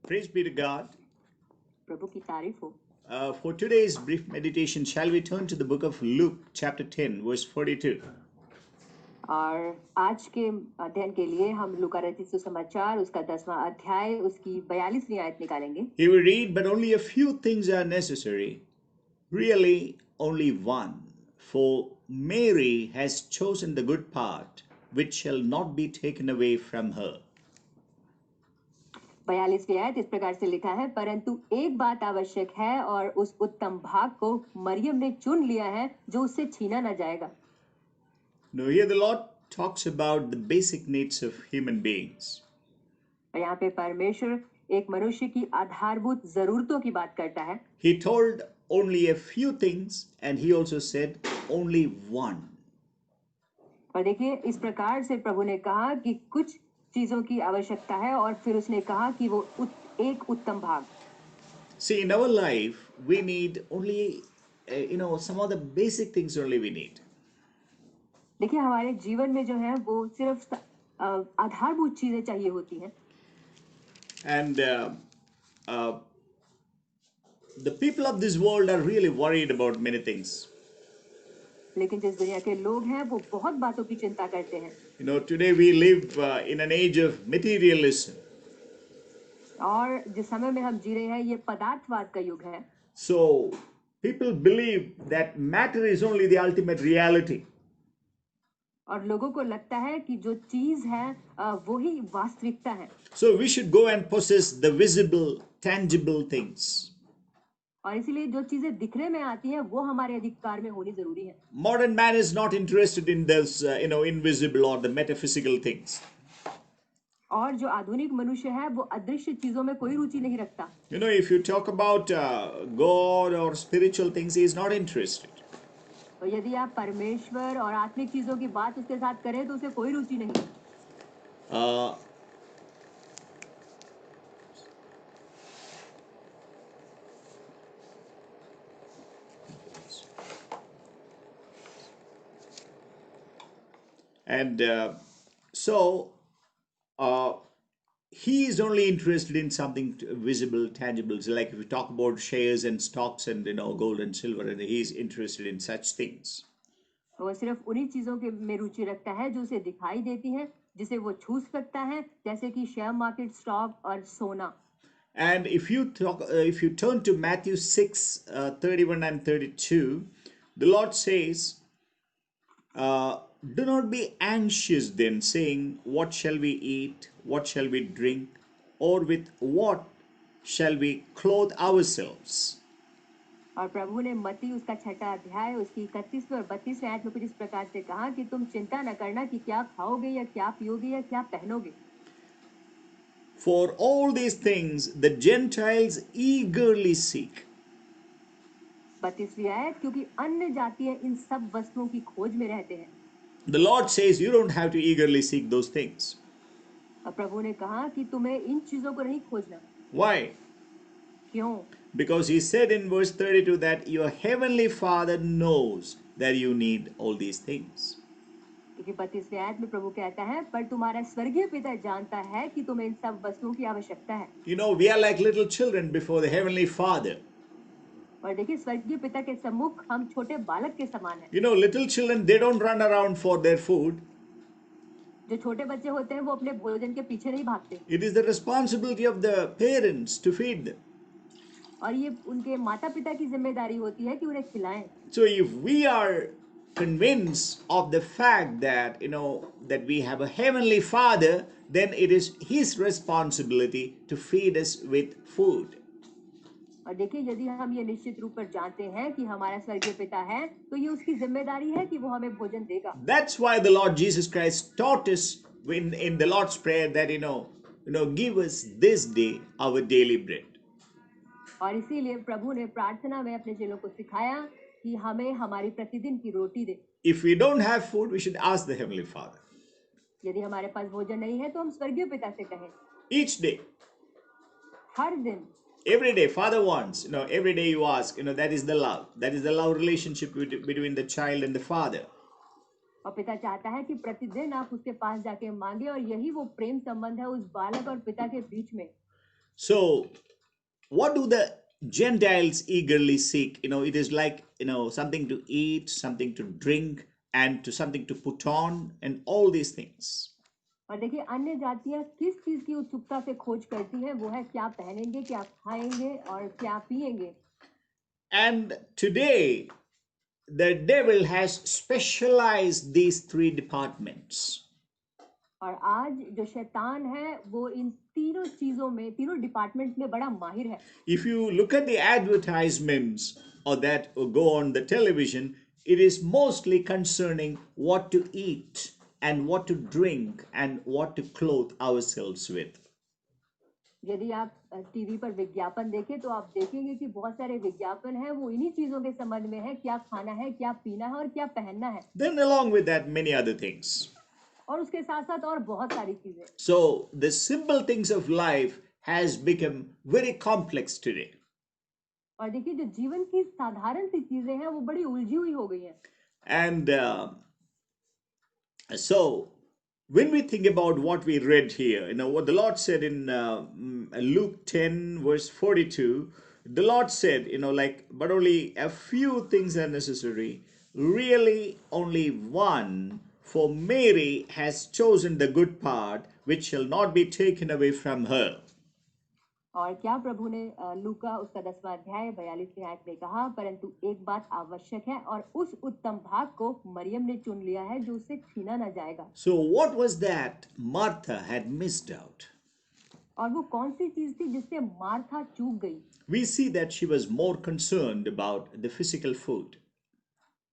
Praise be to God. प्रभु की तारीफ हो। For today's brief meditation, shall we turn to the book of Luke, chapter 10, verse 42. और आज के अध्ययन के लिए हम लूका रचित सुसमाचार उसका 10वां अध्याय उसकी 42वीं आयत निकालेंगे। He will read, but only a few things are necessary, really only one. For Mary has chosen the good part, which shall not be taken away from her. 42वीं आयत इस प्रकार से लिखा है, परंतु एक बात आवश्यक है और उस उत्तम भाग को मरियम ने चुन लिया है जो उससे छीना न जाएगा। Now here the Lord talks about the basic needs of human beings. और यहाँ पे परमेश्वर एक मनुष्य की आधारभूत जरूरतों की बात करता है। He told only a few things and he also said only one. और देखिए इस प्रकार से प्रभु ने कहा कि कुछ चीजों की आवश्यकता है और फिर उसने कहा कि वो एक उत्तम भाग। See, in our life, we need only, some of the basic things only we need. देखिए हमारे जीवन में जो है वो सिर्फ आधारभूत चीजें चाहिए होती हैं। And the people of this world are really worried about many things. लेकिन जिस दुनिया के लोग हैं वो बहुत बातों की चिंता करते हैं। Today we live in an age of materialism. और जिस समय में हम जी रहे हैं ये पदार्थवाद का युग है। So people believe that matter is only the ultimate reality. और लोगों को लगता है कि जो चीज है वो ही वास्तविकता है। So we should go and possess the visible, tangible things. और इसीलिए जो चीजें दिखने में आती हैं वो हमारे अधिकार में होनी जरूरी है। Modern man is not interested in this, invisible or the metaphysical things. और जो आधुनिक मनुष्य है वो अदृश्य चीजों में कोई रुचि नहीं रखता। If you talk about God or spiritual things, he is not interested. तो यदि आप परमेश्वर और आत्मिक चीजों की बात उसके साथ करें तो उसे कोई रुचि नहीं। And so he is only interested in something visible, tangible. So like if we talk about shares and stocks and gold and silver, and he is interested in such things. वो सिर्फ उन्हीं चीजों के में रुचि रखता है जो उसे दिखाई देती हैं, जिसे वो छू सकता है, जैसे कि शेयर मार्केट, स्टॉक और सोना। And if you turn to Matthew 6, 31 and 32, the Lord says, do not be anxious then, saying, what shall we eat? What shall we drink? Or with what shall we clothe ourselves? और प्रभु ने मत्ती उसका 6वां अध्याय उसकी 31वें और 32वें आयत में कुछ इस प्रकार से कहा कि तुम चिंता न करना कि क्या खाओगे या क्या पियोगे या क्या पहनोगे। For all these things the Gentiles eagerly seek. 32वीं आयत, क्योंकि अन्य जातियां इन सब वस्तुओं की खोज में रहते हैं। The Lord says you don't have to eagerly seek those things. और प्रभु ने कहा कि तुम्हें इन चीजों को नहीं खोजना। Why? क्यों? Because he said in verse 32 that your heavenly Father knows that you need all these things. क्योंकि 32वें आयत में प्रभु कहता है, पर तुम्हारा स्वर्गीय पिता जानता है कि तुम्हें इन सब वस्तुओं की आवश्यकता है। We are like little children before the heavenly Father. और देखिए स्वर्गीय पिता के सम्मुख हम छोटे बालक के समान हैं। Little children, they don't run around for their food. जो छोटे बच्चे होते हैं वो अपने भोजन के पीछे नहीं भागते। It is the responsibility of the parents to feed them. और ये उनके माता पिता की जिम्मेदारी होती है कि उन्हें खिलाएं। So if we are convinced of the fact that that we have a heavenly Father, then it is his responsibility to feed us with food. और देखिए यदि हम ये निश्चित रूप पर जानते हैं कि हमारा स्वर्गीय पिता है तो ये उसकी जिम्मेदारी है कि वो हमें भोजन देगा। That's why the Lord Jesus Christ taught us in the Lord's Prayer that give us this day our daily bread. और इसीलिए प्रभु ने प्रार्थना में अपने चेलों को सिखाया कि हमें हमारी प्रतिदिन की रोटी दे। If we don't have food, we should ask the Heavenly Father. यदि हमारे पास भोजन नहीं है तो हम स्वर्गीय पिता से कहें। Each day. हर दिन। Every day, Father wants, every day you ask, that is the love. That is the love relationship between the child and the father. और पिता चाहता है कि प्रतिदिन आप उसके पास जाके मांगे और यही वो प्रेम संबंध है उस बालक और पिता के बीच में। So, what do the Gentiles eagerly seek? It is like, something to eat, something to drink, and to something to put on, and all these things. और देखिए अन्य जातियां किस चीज की उत्सुकता से खोज करती हैं, वो है क्या पहनेंगे, क्या खाएंगे और क्या पिएंगे। And today, the devil has specialized these three departments. और आज जो शैतान है वो इन तीनों चीजों में, तीनों डिपार्टमेंट में बड़ा माहिर है। If you look at the advertisements or that go on the television, it is mostly concerning what to eat and what to drink and what to clothe ourselves with. यदि आप टीवी पर विज्ञापन देखें तो आप देखेंगे कि बहुत सारे विज्ञापन हैं, वो इन्हीं चीजों के संबंध में है, क्या खाना है, क्या पीना है और क्या पहनना है। Then, along with that, many other things. और उसके साथ साथ और बहुत सारी चीजें। So, the simple things of life has become very complex today. और देखिए जो जीवन की साधारण सी चीजें हैं वो बड़ी उलझी हुई हो गई हैं। And so, when we think about what we read here, what the Lord said in Luke 10, verse 42, the Lord said, but only a few things are necessary, really only one, for Mary has chosen the good part, which shall not be taken away from her. और क्या प्रभु ने लूका उसका 10वां अध्याय 42वें आयत में कहा, परंतु एक बात आवश्यक है और उस उत्तम भाग को मरियम ने चुन लिया है जो उससे छीना न जाएगा। So what was that Martha had missed out? और वो कौन सी चीज थी जिससे मार्था चूक गई? We see that she was more concerned about the physical food.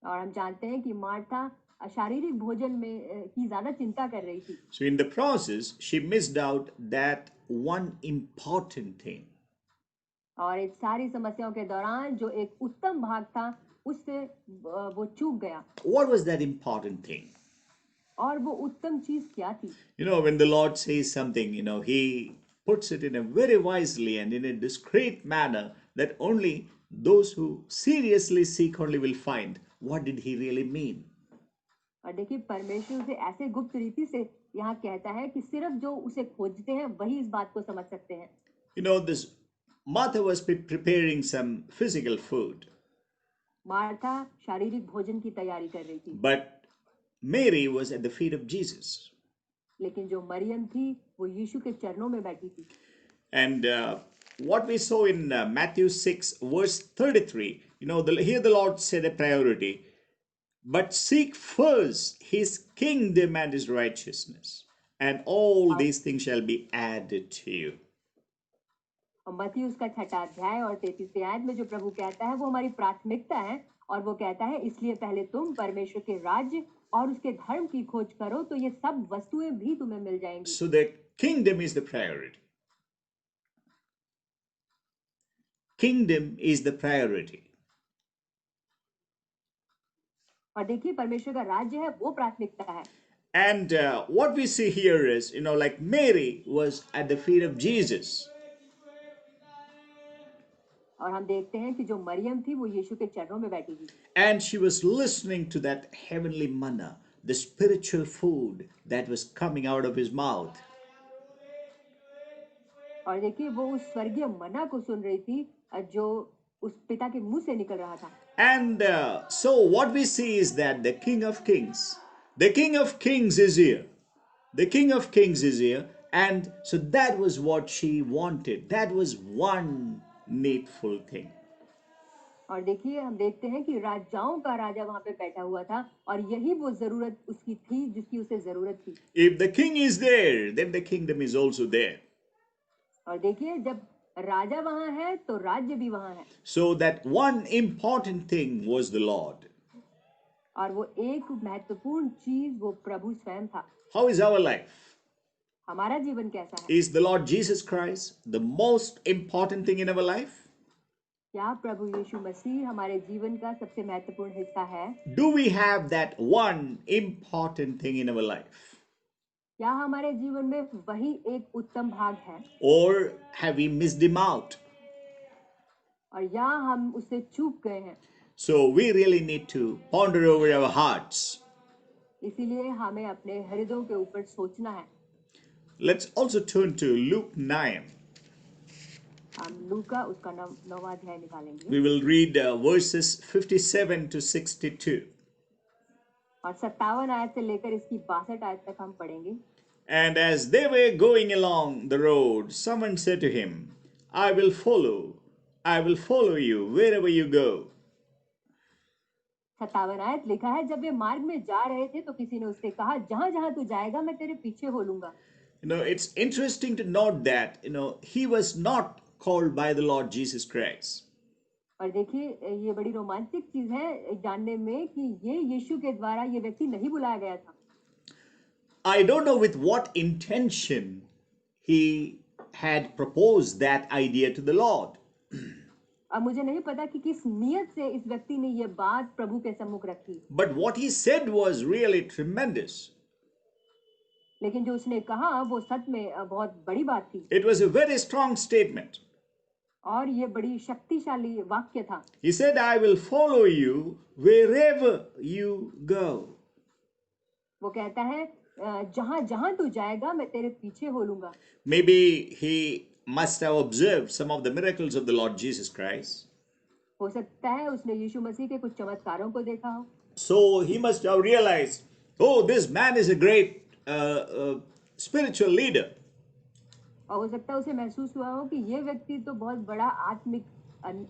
और हम जानते हैं कि मार्था शारीरिक भोजन में की ज्यादा चिंता कर रही थी। So in the process, she missed out that one important thing. और इस सारी समस्याओं के दौरान जो एक उत्तम भाग था उससे वो चूक गया। What was that important thing? और वो उत्तम चीज क्या थी? When the Lord says something, He puts it in a very wisely and in a discreet manner that only those who seriously seek only will find what did He really mean. और देखिए परमेश्वर उसे ऐसे गुप्त रीति से यहाँ कहता है कि सिर्फ जो उसे खोजते हैं वही इस बात को समझ सकते हैं। This Martha was preparing some physical food. Martha शारीरिक भोजन की तैयारी कर रही थी। But Mary was at the feet of Jesus. लेकिन जो मरियम थी वो यीशु के चरणों में बैठी थी। And what we saw in Matthew 6, verse 33, here the Lord said a priority. But seek first his kingdom and his righteousness, and all these things shall be added to you. और मत्ती उसका 6वां अध्याय और 33वें आयत में जो प्रभु कहता है वो हमारी प्राथमिकता है, और वो कहता है इसलिए पहले तुम परमेश्वर के राज्य और उसके धर्म की खोज करो तो ये सब वस्तुएं भी तुम्हें मिल जाएंगी। So the kingdom is the priority. Kingdom is the priority. और देखिए परमेश्वर का राज्य है वो प्राथमिकता है। And what we see here is, like Mary was at the feet of Jesus. और हम देखते हैं कि जो मरियम थी वो यीशु के चरणों में बैठी थी। And she was listening to that heavenly manna, the spiritual food that was coming out of his mouth. और देखिए वो उस स्वर्गीय मन्ना को सुन रही थी जो उस पिता के मुंह से निकल रहा था। And so what we see is that the King of Kings is here. The King of Kings is here. And so that was what she wanted. That was one needful thing. और देखिए हम देखते हैं कि राजाओं का राजा वहां पे बैठा हुआ था और यही वो जरूरत उसकी थी जिसकी उसे जरूरत थी। If the king is there, then the kingdom is also there. और देखिए जब राजा वहां है तो राज्य भी वहां है। So that one important thing was the Lord. और वो एक महत्वपूर्ण चीज वो प्रभु स्वयं था। How is our life? हमारा जीवन कैसा है? Is the Lord Jesus Christ the most important thing in our life? क्या प्रभु यीशु मसीह हमारे जीवन का सबसे महत्वपूर्ण हिस्सा है? Do we have that one important thing in our life? क्या हमारे जीवन में वही एक उत्तम भाग है? Or have we missed him out? और या हम उससे चूक गए हैं? So we really need to ponder over our hearts. इसीलिए हमें अपने हृदयों के ऊपर सोचना है। Let's also turn to Luke 9. हम लूका उसका 9वां अध्याय निकालेंगे We will read verses 57 to 62. और 57 आयत से लेकर इसकी 62 आयत तक हम पढ़ेंगे। And as they were going along the road, someone said to him, I will follow you wherever you go. 57 आयत लिखा है, जब वे मार्ग में जा रहे थे तो किसी ने उससे कहा, जहां जहां तू जाएगा मैं तेरे पीछे हो लूंगा। It's interesting to note that, he was not called by the Lord Jesus Christ. और देखिए ये बड़ी रोमांचक चीज है जानने में कि ये यीशु के द्वारा ये व्यक्ति नहीं बुलाया गया था। I don't know with what intention he had proposed that idea to the Lord. अब मुझे नहीं पता कि किस नियत से इस व्यक्ति ने ये बात प्रभु के सम्मुख रखी, But what he said was really tremendous. लेकिन जो उसने कहा वो सच में बहुत बड़ी बात थी It was a very strong statement. और ये बड़ी शक्तिशाली वाक्य था। He said, I will follow you wherever you go. वो कहता है जहां जहां तू जाएगा मैं तेरे पीछे हो लूंगा। Maybe he must have observed some of the miracles of the Lord Jesus Christ. हो सकता है उसने यीशु मसीह के कुछ चमत्कारों को देखा हो, So he must have realized, oh, this man is a great spiritual leader. और हो सकता है उसे महसूस हुआ हो कि ये व्यक्ति तो बहुत बड़ा आत्मिक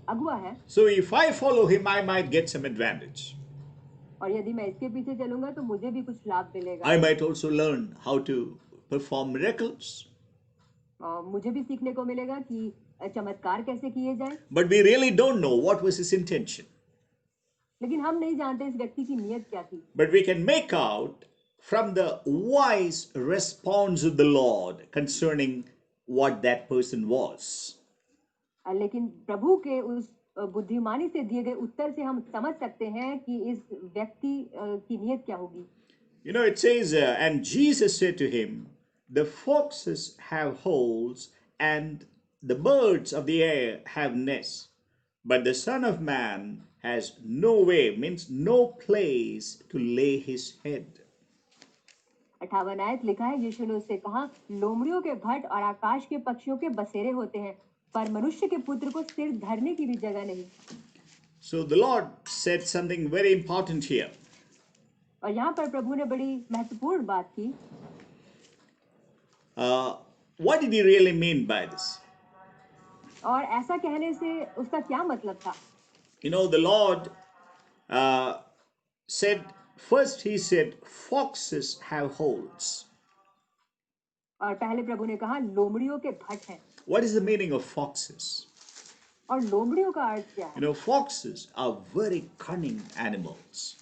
अगुवा है So if I follow him, I might get some advantage. और यदि मैं इसके पीछे चलूंगा तो मुझे भी कुछ लाभ मिलेगा I might also learn how to perform miracles. और मुझे भी सीखने को मिलेगा कि चमत्कार कैसे किए जाएं। But we really don't know what was his intention. लेकिन हम नहीं जानते इस व्यक्ति की नियत क्या थी, But we can make out from the wise response of the Lord concerning what that person was. लेकिन प्रभु के उस बुद्धिमानी से दिए गए उत्तर से हम समझ सकते हैं कि इस व्यक्ति की नियत क्या होगी। It says, and Jesus said to him, the foxes have holes and the birds of the air have nests, but the Son of Man has no way, means no place to lay his head. 58 आयत लिखा है, यीशु ने उससे कहा, लोमड़ियों के भट्ट और आकाश के पक्षियों के बसेरे होते हैं, पर मनुष्य के पुत्र को सिर धरने की भी जगह नहीं। So the Lord said something very important here. और यहाँ पर प्रभु ने बड़ी महत्वपूर्ण बात की। What did he really mean by this? और ऐसा कहने से उसका क्या मतलब था? The Lord said, first he said, foxes have holes. और पहले प्रभु ने कहा लोमड़ियों के भट्ट हैं। What is the meaning of foxes? और लोमड़ियों का अर्थ क्या है? Foxes are very cunning animals.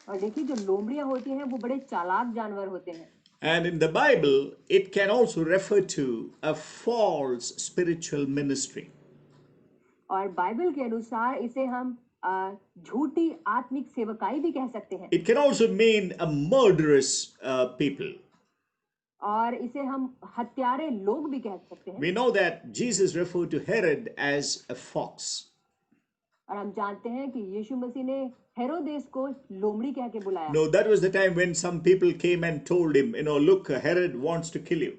और देखिए जो लोमड़ियां होती हैं वो बड़े चालाक जानवर होते हैं। And in the Bible, it can also refer to a false spiritual ministry. और बाइबल के अनुसार इसे हम झूठी आत्मिक सेवकाई भी कह सकते हैं। It can also mean a murderous people. और इसे हम हत्यारे लोग भी कह सकते हैं। We know that Jesus referred to Herod as a fox. और हम जानते हैं कि यीशु मसीह ने हेरोदेस को लोमड़ी कह के बुलाया। No, that was the time when some people came and told him, look, Herod wants to kill you.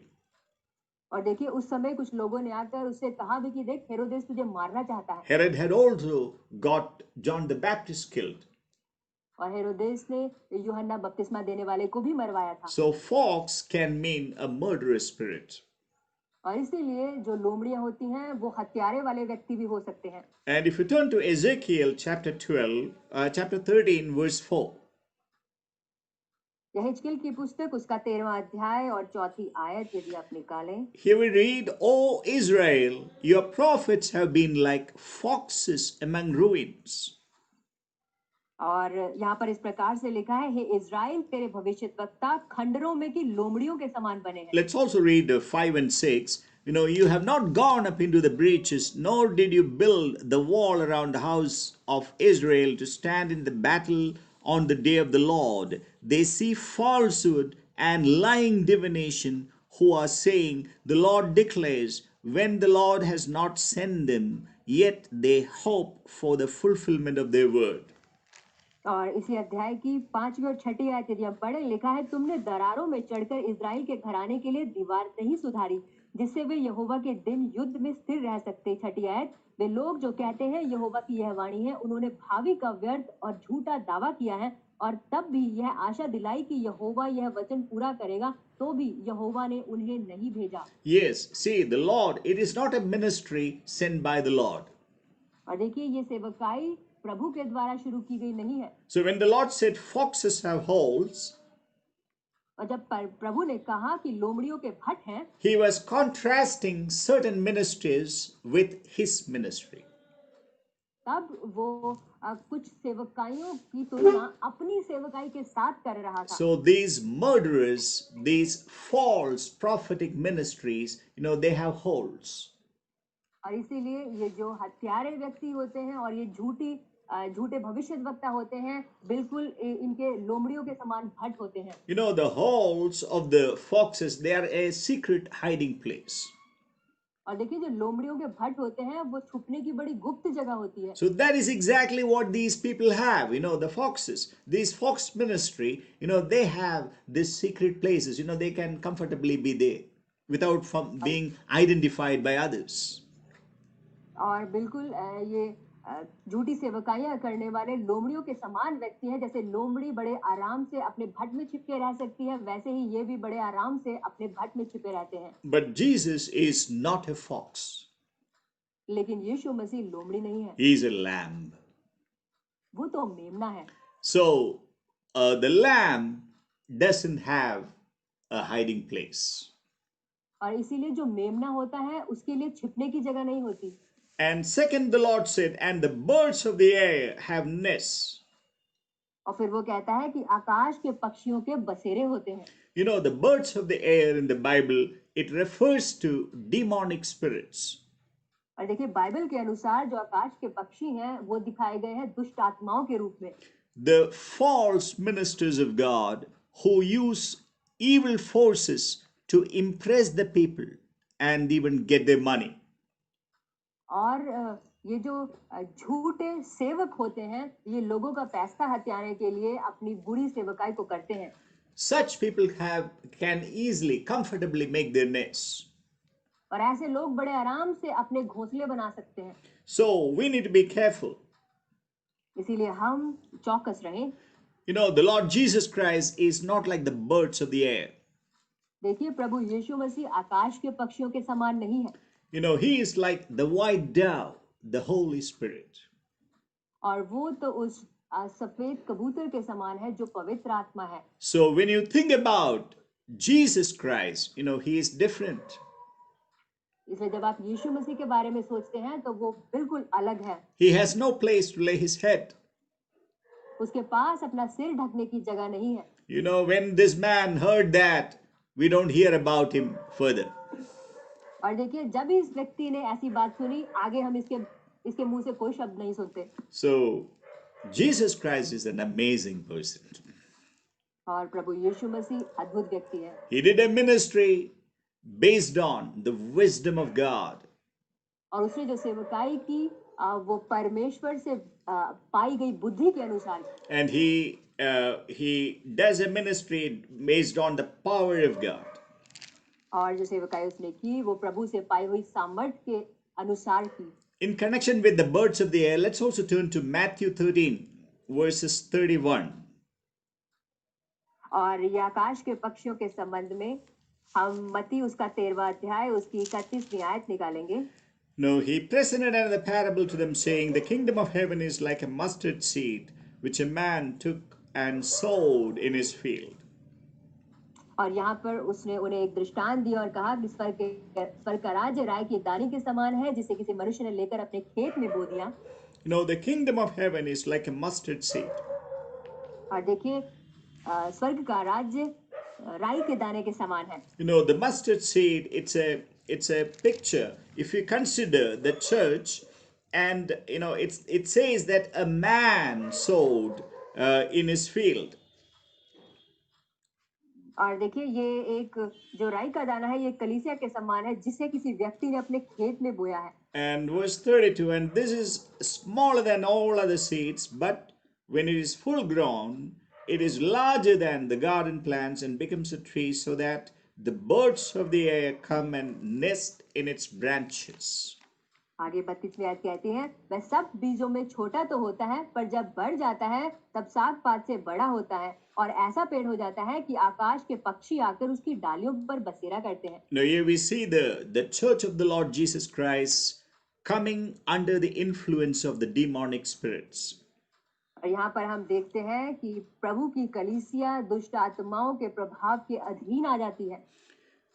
और देखिए उस समय कुछ लोगों ने आकर उससे कहा भी कि देख हेरोदेस तुझे मारना चाहता है। Herod had also got John the Baptist killed. और हेरोदेस ने यूहन्ना बपतिस्मा देने वाले को भी मरवाया था। So fox can mean a murderous spirit. और इसीलिए जो लोमड़ियां होती हैं वो हत्यारे वाले व्यक्ति भी हो सकते हैं। And if you turn to Ezekiel chapter 13 verse 4. यहेजकेल की पुस्तक उसका 13वां अध्याय और 4थी आयत यदि आप निकालें। Here we read, O Israel, your prophets have been like foxes among ruins. और यहाँ पर इस प्रकार से लिखा है, हे इज़राइल तेरे भविष्यद्वक्ता खंडरों में की लोमड़ियों के समान बने हैं। Let's also read 5 and 6. You have not gone up into the breaches, nor did you build the wall around the house of Israel to stand in the battle on the day of the Lord. They see falsehood and lying divination, who are saying, the Lord declares, when the Lord has not sent them, yet they hope for the fulfillment of their word. और इसी अध्याय की 5वीं और 6ठी आयत यदि हम पढ़ें, लिखा है, तुमने दरारों में चढ़कर इज़राइल के घराने के लिए दीवार नहीं सुधारी, जिससे वे यहोवा के दिन युद्ध में स्थिर रह सकते। छठी आयत, वे लोग जो कहते हैं यहोवा की यह वाणी है, उन्होंने भावी का व्यर्थ और झूठा दावा किया है, और तब भी यह आशा दिलाई कि यहोवा यह वचन पूरा करेगा, तो भी यहोवा ने उन्हें नहीं भेजा। Yes, see, the Lord, it is not a ministry sent by the Lord. और देखिए, ये सेवकाई प्रभु के द्वारा शुरू की गई नहीं है। So when the Lord said foxes have holes, और जब प्रभु ने कहा कि लोमड़ियों के भट्ट हैं, he was contrasting certain ministries with his ministry. तब वो कुछ सेवकाइयों की तुलना अपनी सेवकाई के साथ कर रहा था। So these murderers, these false prophetic ministries, they have holes. और इसीलिए ये जो हत्यारे व्यक्ति होते हैं और ये झूठे भविष्यद्वक्ता होते हैं, बिल्कुल इनके लोमड़ियों के समान भट्ट होते हैं। The holes of the foxes, they are a secret hiding place. और देखिए, जो लोमड़ियों के भट्ट होते हैं वो छुपने की बड़ी गुप्त जगह होती है। So that is exactly what these people have, the foxes. These fox ministry, they have these secret places, they can comfortably be there without being identified by others. और बिल्कुल ये झूठी सेवकाइयां करने वाले लोमड़ियों के समान व्यक्ति हैं। जैसे लोमड़ी बड़े आराम से अपने भट्ट में छिपके रह सकती है, वैसे ही ये भी बड़े आराम से अपने भट्ट में छिपे रहते हैं। But Jesus is not a fox. लेकिन यीशु मसीह लोमड़ी नहीं है, He is a lamb. वो तो मेमना है। So the lamb doesn't have a hiding place. और इसीलिए जो मेमना होता है उसके लिए छिपने की जगह नहीं होती। And second, the Lord said, and the birds of the air have nests. और फिर वो कहता है कि आकाश के पक्षियों के बसेरे होते हैं। The birds of the air in the Bible, it refers to demonic spirits. और देखिए, बाइबल के अनुसार जो आकाश के पक्षी हैं वो दिखाए गए हैं दुष्ट आत्माओं के रूप में। The false ministers of God who use evil forces to impress the people and even get their money. और ये जो झूठे सेवक होते हैं, ये लोगों का पैसा हथियाने के लिए अपनी बुरी सेवकाई को करते हैं। Such people can easily, comfortably make their nests. और ऐसे लोग बड़े आराम से अपने घोंसले बना सकते हैं। So we need to be careful. इसीलिए हम चौकस रहें। The Lord Jesus Christ is not like the birds of the air. देखिए, प्रभु यीशु मसीह आकाश के पक्षियों के समान नहीं है। He is like the white dove, the Holy Spirit. और वो तो उस सफेद कबूतर के समान है जो पवित्र आत्मा है। So when you think about Jesus Christ, he is different. इसलिए जब आप यीशु मसीह के बारे में सोचते हैं तो वो बिल्कुल अलग है। He has no place to lay his head. उसके पास अपना सिर ढकने की जगह नहीं है। When this man heard that, we don't hear about him further. और देखिए, जब इस व्यक्ति ने ऐसी बात सुनी, आगे हम इसके मुंह से कोई शब्द नहीं सुनते। So Jesus Christ is an amazing person. और प्रभु यीशु मसीह अद्भुत व्यक्ति है। He did a ministry based on the wisdom of God. और उसने जो सेवकाई की वो परमेश्वर से पाई गई बुद्धि के अनुसार। And he does a ministry based on the power of God. और जो सेवकाई उसने की वो प्रभु से पाई हुई सामर्थ के अनुसार की। In connection with the birds of the air, let's also turn to Matthew 13, verses 31. और ये आकाश के पक्षियों के संबंध में हम मत्ती उसका 13वां अध्याय उसकी 31वीं आयत निकालेंगे। No, he presented another parable to them, saying, the kingdom of heaven is like a mustard seed, which a man took and sowed in his field. और यहाँ पर उसने उन्हें एक दृष्टांत दिया और कहा कि स्वर्ग का राज्य राई के दाने के समान है, जिसे किसी मनुष्य ने लेकर अपने खेत में बो दिया। The kingdom of heaven is like a mustard seed. और देखिए, स्वर्ग का राज्य राई के दाने के समान है। The mustard seed, it's a picture. If you consider the church, and it says that a man sowed in his field. और देखिए, ये एक जो राई का दाना है, ये कलीसिया के समान है, जिसे किसी व्यक्ति ने अपने खेत में बोया है। And verse 32, and this is smaller than all other seeds, but when it is full grown, it is larger than the garden plants and becomes a tree, so that the birds of the air come and nest in its branches. आगे 32वीं आयत कहती है, वह सब बीजों में छोटा तो होता है, पर जब बढ़ जाता है तब साग पात से बड़ा होता है और ऐसा पेड़ हो जाता है कि आकाश के पक्षी आकर उसकी डालियों पर बसेरा करते हैं। Now here we see the church of the Lord Jesus Christ coming under the influence of the demonic spirits. और यहाँ पर हम देखते हैं कि प्रभु की कलीसिया दुष्ट आत्माओं के प्रभाव के अधीन आ जाती है।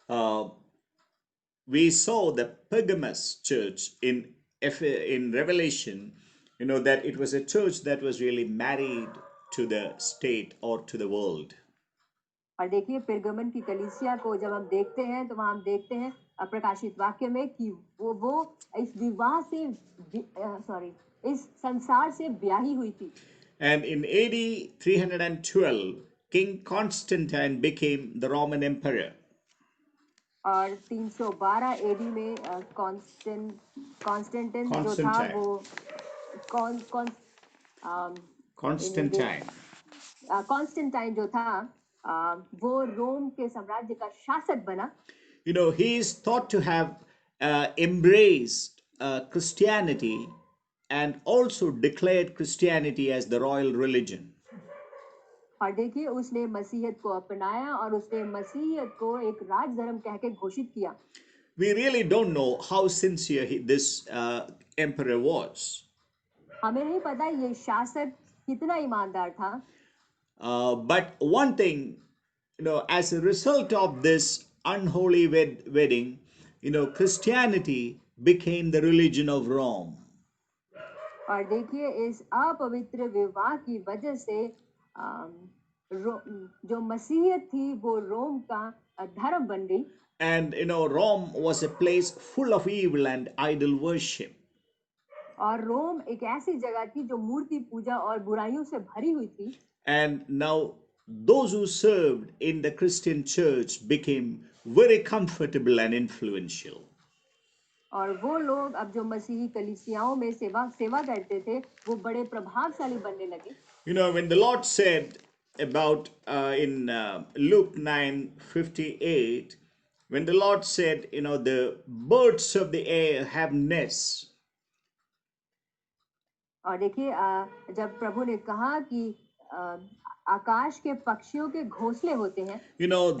Uh, we saw the Pergamos church in Revelation, that it was a church that was really married to the state or to the world. और देखिए पिरगमन की कलीसिया को जब हम देखते हैं तो वहाँ हम देखते हैं प्रकाशित वाक्य में कि वो इस विवाह से इस संसार से ब्याही हुई थी। And in AD 312, King Constantine became the Roman emperor. और 312 एडी में कॉन्स्टेंटाइन जो था वो कॉन्स्टेंटाइन जो था वो रोम के साम्राज्य का शासक बना। He is thought to have embraced Christianity and also declared Christianity as the royal religion. और देखिए उसने मसीहत को अपनाया और उसने मसीहत को एक राज धर्म कह के घोषित किया। We really don't know how sincere this emperor was. हमें नहीं पता ये शासक कितना ईमानदार था। But one thing, as a result of this unholy wedding, Christianity became the religion of Rome. और देखिए इस अपवित्र विवाह की वजह से जो मसीहत थी वो रोम का धर्म बन गई। And Rome was a place full of evil and idol worship. और रोम एक ऐसी जगह थी जो मूर्ति पूजा और बुराइयों से भरी हुई थी। And now those who served in the Christian church became very comfortable and influential. और वो लोग अब जो मसीही कलीसियाओं में सेवा करते थे वो बड़े प्रभावशाली बनने लगे। When the Lord said about in Luke 9:58, when the Lord said, the birds of the air have nests. और देखिए जब प्रभु ने कहा कि आकाश के पक्षियों के घोंसले होते हैं।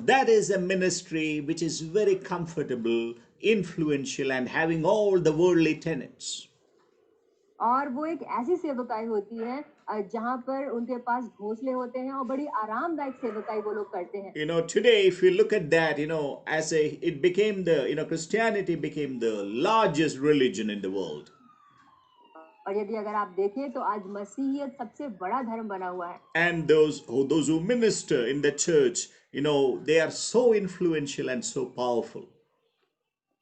That is a ministry which is very comfortable, influential and having all the worldly tenets. और वो एक ऐसी सेवकाई होती है जहाँ पर उनके पास घोंसले होते हैं और बड़ी आरामदायक सेवकाई वो लोग करते हैं। Today if you look at that, it became Christianity became the largest religion in the world. और यदि अगर आप देखें तो आज मसीहियत सबसे बड़ा धर्म बना हुआ है। And those who minister in the church, they are so influential and so powerful.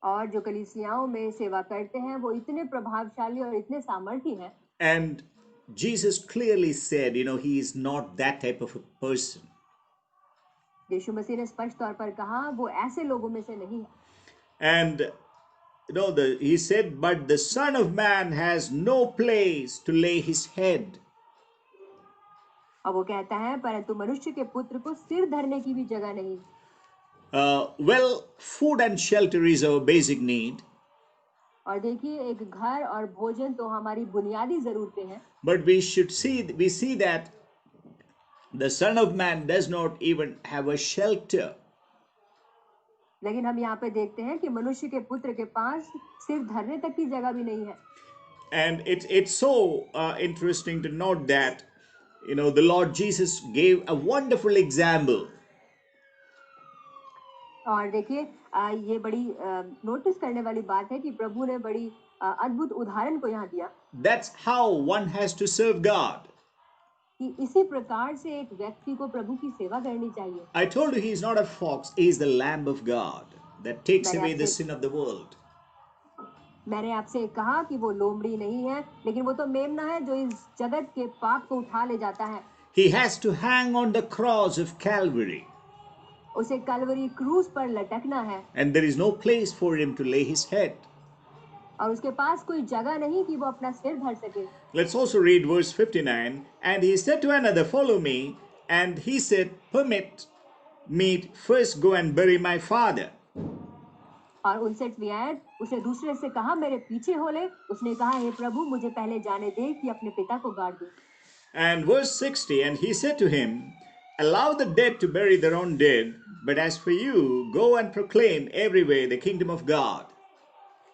और जो कलीसियाओं में सेवा करते हैं वो इतने प्रभावशाली और इतने सामर्थी हैं। And Jesus clearly said, he is not that type of a person. यीशु मसीह ने स्पष्ट तौर पर कहा वो ऐसे लोगों में से नहीं है। And he said, but the Son of Man has no place to lay his head. अब वो कहता है परंतु मनुष्य के पुत्र को सिर धरने की भी जगह नहीं। Well, food and shelter is our basic need. और देखिए एक घर और भोजन तो हमारी बुनियादी जरूरतें हैं। But we see that the Son of Man does not even have a shelter. लेकिन हम यहाँ पे देखते हैं कि मनुष्य के पुत्र के पास सिर धरने तक की जगह भी नहीं है। And it's so interesting to note that the Lord Jesus gave a wonderful example. और देखिए ये बड़ी नोटिस करने वाली बात है कि प्रभु ने बड़ी अद्भुत उदाहरण को यहाँ दिया। That's how one has to serve God. कि इसी प्रकार से एक व्यक्ति को प्रभु की सेवा करनी चाहिए। I told you he is not a fox, he is the Lamb of God that takes away the sin of the world. मैंने आपसे कहा कि वो लोमड़ी नहीं है, लेकिन वो तो मेमना है जो इस जगत के पाप को उठा ले जाता है। He has to hang on the cross of Calvary. उसे कलवरी क्रूस पर लटकना है। And there is no place for him to lay his head. और उसके पास कोई जगह नहीं कि वो अपना सिर धर सके। Let's also read verse 59. And he said to another, follow me. And he said, permit me first go and bury my father. और 59वीं आयत, उसने दूसरे से कहा मेरे पीछे हो ले। उसने कहा हे प्रभु मुझे पहले जाने दे कि अपने पिता को गाड़ दूं। And verse 60, and he said to him, allow the dead to bury their own dead, but as for you, go and proclaim everywhere the kingdom of God.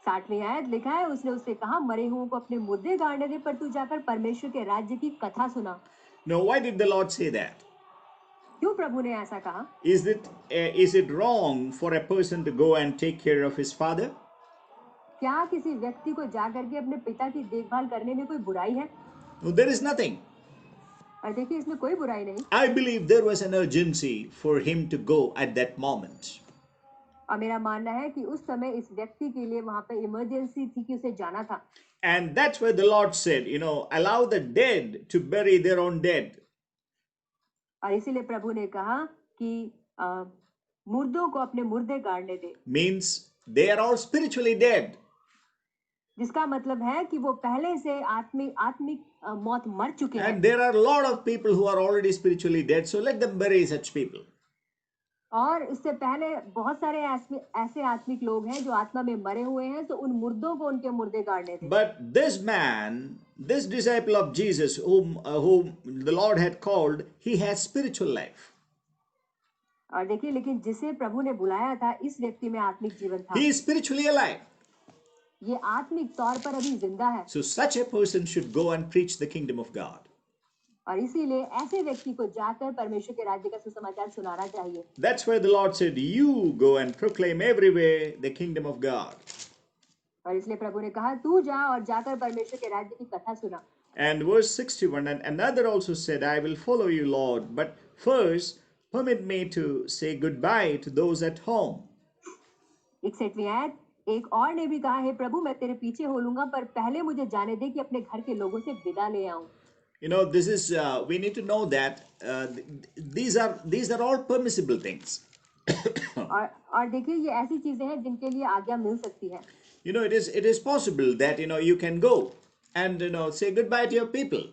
60वीं आयत लिखा है, उसने उससे कहा मरे हुओं को अपने मुर्दे गाड़ने दे, पर तू जाकर परमेश्वर के राज्य की कथा सुना। Now, why did the Lord say that? क्यों प्रभु ने ऐसा कहा? Is it wrong for a person to go and take care of his father? क्या किसी व्यक्ति को जाकर के अपने पिता की देखभाल करने में कोई बुराई है? No, there is nothing. और देखिए इसमें कोई बुराई नहीं। I believe there was an urgency for him to go at that moment. और मेरा मानना है कि उस समय इस व्यक्ति के लिए वहां पे इमरजेंसी थी कि उसे जाना था। And that's why the Lord said, allow the dead to bury their own dead. और इसीलिए प्रभु ने कहा कि मुर्दों को अपने मुर्दे गाड़ने दे। Means they are all spiritually dead. जिसका मतलब है कि वो पहले से आत्मिक मौत मर चुके हैं। And there are a lot of people who are already spiritually dead, so let them bury such people. और इससे पहले बहुत सारे ऐसे आत्मिक लोग हैं जो आत्मा में मरे हुए हैं, तो उन मुर्दों को उनके मुर्दे गाड़ने दें। But this man, this disciple of Jesus, whom the Lord had called, he has spiritual life. और देखिए लेकिन जिसे प्रभु ने बुलाया था, इस व्यक्ति में आत्मिक जीवन था। He is spiritually alive. ये आत्मिक तौर पर अभी जिंदा है। So such a person should go and preach the kingdom of God. और इसीलिए ऐसे व्यक्ति को जाकर परमेश्वर के राज्य का सुसमाचार सुनाना चाहिए। That's why the Lord said, you go and proclaim everywhere the kingdom of God. और इसलिए प्रभु ने कहा तू जा और जाकर परमेश्वर के राज्य की कथा सुना। And verse 61, and another also said, I will follow you, Lord, but first permit me to say goodbye to those at home. 61वीं आयत, एक और ने भी कहा हे प्रभु मैं तेरे पीछे हो लूंगा, पर पहले मुझे जाने दे कि अपने घर के लोगों से विदा ले आऊं। This is we need to know that these are all permissible things. और देखिए ये ऐसी चीजें हैं जिनके लिए आज्ञा मिल सकती है। It is possible that you can go and say goodbye to your people.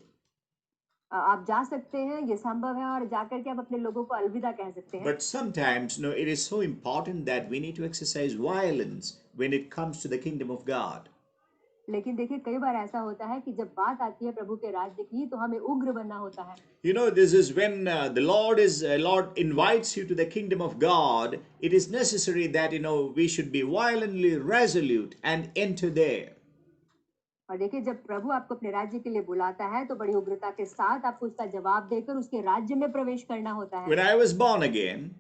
आप जा सकते हैं, ये संभव है, और जाकर के आप अपने लोगों को अलविदा कह सकते हैं। But sometimes it is so important that we need to exercise violence when it comes to the kingdom of God. लेकिन देखिए कई बार ऐसा होता है कि जब बात आती है प्रभु के राज्य की, तो हमें उग्र बनना होता है। This is when the Lord invites you to the kingdom of God. It is necessary that we should be violently resolute and enter there. और देखिए जब प्रभु आपको अपने राज्य के लिए बुलाता है, तो बड़ी उग्रता के साथ आपको उसका जवाब देकर उसके राज्य में प्रवेश करना होता है। When I was born again,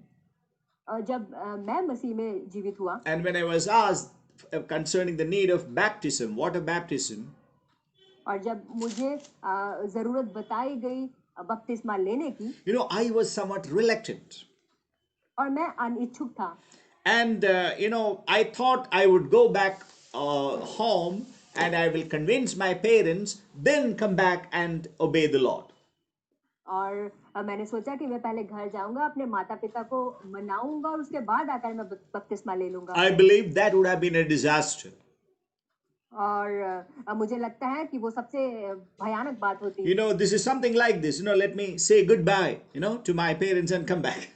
और जब मैं मसीह में जीवित हुआ, and when I was asked concerning the need of baptism, water baptism, और जब मुझे जरूरत बताई गई बपतिस्मा लेने की, I was somewhat reluctant. और मैं अनिच्छुक था। And I thought I would go back home and I will convince my parents, then come back and obey the Lord. और मैंने सोचा कि मैं पहले घर जाऊंगा, अपने माता पिता को मनाऊंगा, और उसके बाद आकर मैं बपतिस्मा ले लूंगा। I believe that would have been a disaster. और मुझे लगता है कि वो सबसे भयानक बात होती है। This is something like this. Let me say goodbye, to my parents and come back.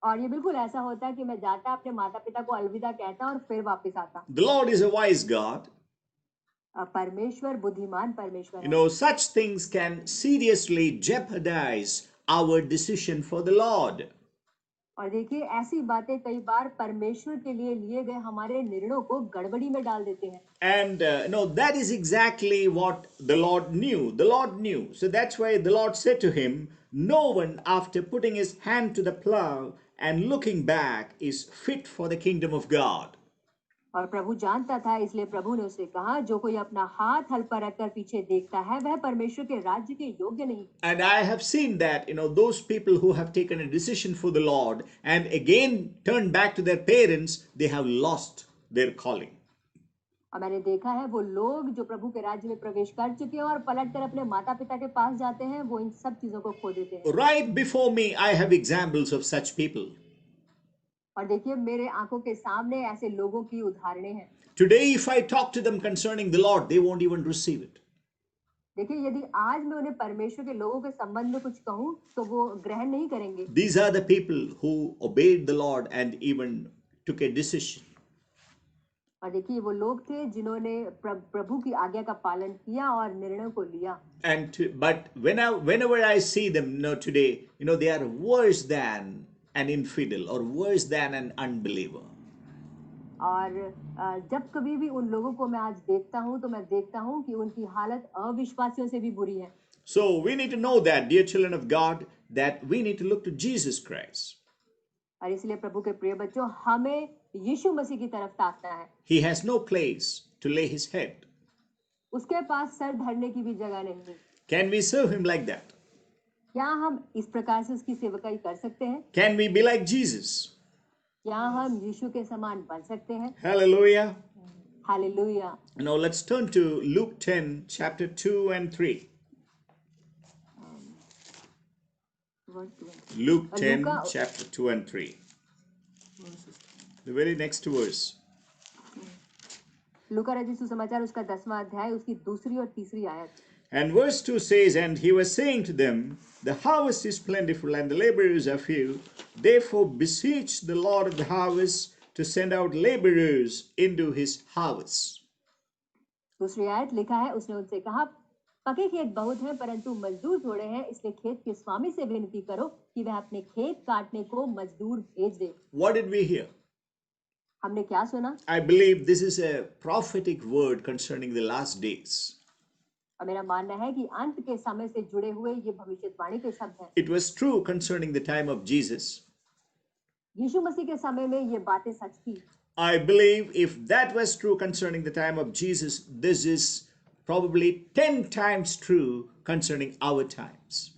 और ये बिल्कुल ऐसा होता है कि मैं जाता, अपने माता पिता को अलविदा कहता और फिर वापस आता। The Lord is a wise God. परमेश्वर बुद्धिमान परमेश्वर है। Such things can seriously jeopardize our decision for the Lord. और देखिए ऐसी बातें कई बार परमेश्वर के लिए गए हमारे निर्णयों को गड़बड़ी में डाल देते हैं। And that is exactly what the Lord knew. The Lord knew. So that's why the Lord said to him, no one after putting his hand to the plow and looking back is fit for the kingdom of God. और प्रभु जानता था, इसलिए प्रभु ने उसे कहा जो कोई अपना हाथ हल पर रखकर पीछे देखता है, वह परमेश्वर के राज्य के योग्य नहीं। And I have seen that those people who have taken a decision for the Lord and again turned back to their parents, they have lost their calling. और मैंने देखा है वो लोग जो प्रभु के राज्य में प्रवेश कर चुके हैं और पलटकर अपने माता पिता के पास जाते हैं, वो इन सब चीजों को खो देते हैं। Right before me I have examples of such people. और देखिए मेरे आंखों के सामने ऐसे लोगों की उदाहरणें हैं। Today if I talk to them concerning the Lord, they won't even receive it. देखिए, यदि आज मैं उन्हें परमेश्वर के लोगों के संबंध में कुछ कहूँ, तो वो ग्रहण नहीं करेंगे। These are the people who obeyed the Lord and even took a decision. और देखिए, वो लोग थे जिन्होंने प्रभु की आज्ञा का पालन किया और निर्णय को लिया। But whenever I see them, today, they are worse than an infidel or worse than an unbeliever. और जब कभी भी उन लोगों को मैं आज देखता हूँ, तो मैं देखता हूँ कि उनकी हालत अविश्वासियों से भी बुरी है। So we need to know that, dear children of God, that we need to look to Jesus Christ. और इसलिए प्रभु के प्रिय बच्चों, हमें यीशु मसीह की तरफ ताकना है। He has no place to lay his head. उसके पास सर धरने की भी जगह नहीं। Can we serve him like that? क्या हम इस प्रकार से उसकी सेवकाई कर सकते हैं? Can we be like Jesus? क्या हम यीशु के समान बन सकते हैं? Hallelujah. Hallelujah. Now let's turn to Luke 10, chapter 2 and 3. Luke 10, Luka chapter 2 and 3. The very next verse. लूका रचित सुसमाचार उसका 10वां अध्याय उसकी दूसरी और तीसरी आयत। And verse 2 says, And he was saying to them, The harvest is plentiful, and the laborers are few. Therefore beseech the Lord of the harvest to send out laborers into his harvest. दूसरी आयत लिखा है, उसने उनसे कहा, पके खेत बहुत हैं परंतु मजदूर थोड़े हैं, इसलिए खेत के स्वामी से विनती करो कि वह अपने खेत काटने को मजदूर भेज दे। What did we hear? हमने क्या सुना? I believe this is a prophetic word concerning the last days. और मेरा मानना है कि अंत के समय से जुड़े हुए ये भविष्यवाणी के शब्द हैं। It was true concerning the time of Jesus. यीशु मसीह के समय में ये बातें सच थी। I believe if that was true concerning the time of Jesus, this is probably 10 times true concerning our times.